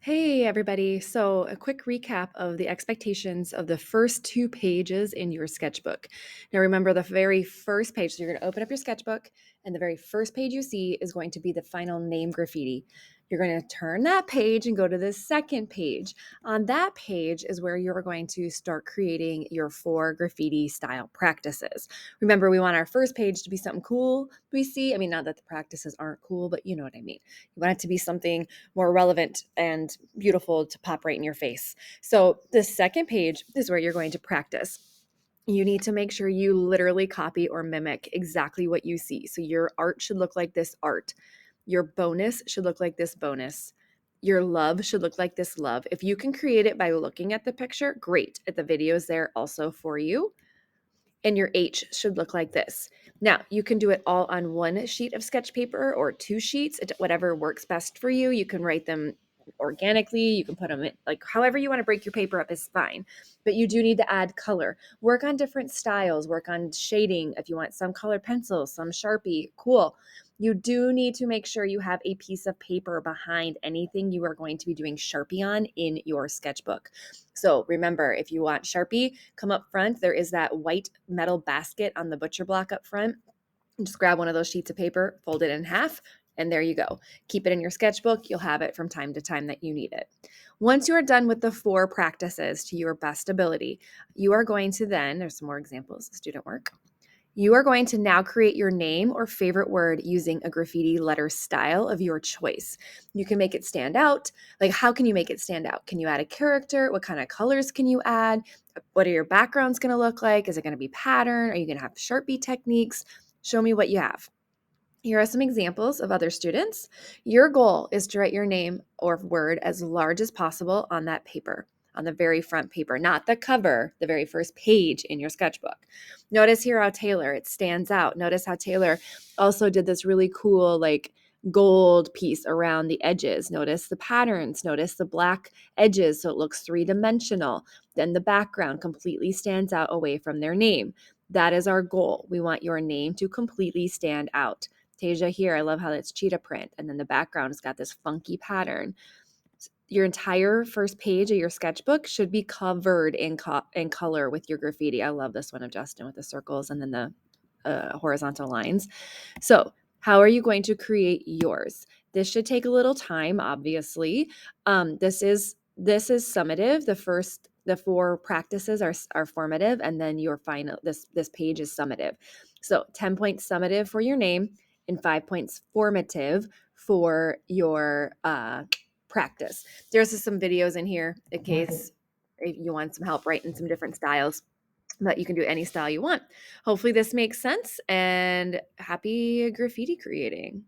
Hey, everybody. So, a quick recap of the expectations of the first two pages in your sketchbook. Now, remember the very first page. So, you're going to open up your sketchbook, and the very first page you see is going to be the final name graffiti. You're going to turn that page and go to the second page. On that page is where you're going to start creating your 4 graffiti style practices. Remember, we want our first page to be something cool we see. I mean, not that the practices aren't cool, but you know what I mean. You want it to be something more relevant and beautiful to pop right in your face. So the second page is where you're going to practice. You need to make sure you literally copy or mimic exactly what you see. So your art should look like this art. Your bonus should look like this bonus. Your love should look like this love. If you can create it by looking at the picture, great. The video is there also for you. And your H should look like this. Now, you can do it all on one sheet of sketch paper or 2 sheets, whatever works best for you. You can write them organically. You can put them in, like however you want to break your paper up is fine. But you do need to add color. Work on different styles, work on shading. If you want some colored pencils, some Sharpie, cool. You do need to make sure you have a piece of paper behind anything you are going to be doing Sharpie on in your sketchbook. So remember, if you want Sharpie, come up front. There is that white metal basket on the butcher block up front. Just grab one of those sheets of paper, fold it in half, and there you go. Keep it in your sketchbook. You'll have it from time to time that you need it. Once you are done with the 4 practices to your best ability, you are going to then, there's some more examples of student work. You are going to now create your name or favorite word using a graffiti letter style of your choice. You can make it stand out. Like, how can you make it stand out? Can you add a character? What kind of colors can you add? What are your backgrounds going to look like? Is it going to be pattern? Are you going to have Sharpie techniques? Show me what you have. Here are some examples of other students. Your goal is to write your name or word as large as possible on that paper, on the very front paper, not the cover, the very first page in your sketchbook. Notice here how Taylor, it stands out. Notice how Taylor also did this really cool, like, gold piece around the edges. Notice the patterns. Notice the black edges so it looks three-dimensional. Then the background completely stands out away from their name. That is our goal. We want your name to completely stand out. Tasia here, I love how it's cheetah print. And then the background has got this funky pattern. Your entire first page of your sketchbook should be covered in color with your graffiti. I love this one of Justin with the circles and then the horizontal lines. So how are you going to create yours? This should take a little time, obviously. This is summative. The 4 practices are formative, and then your final, this page is summative. So 10 points summative for your name and 5 points formative for your practice. There's just some videos in here in case you want some help writing some different styles, but you can do any style you want. Hopefully this makes sense, and happy graffiti creating.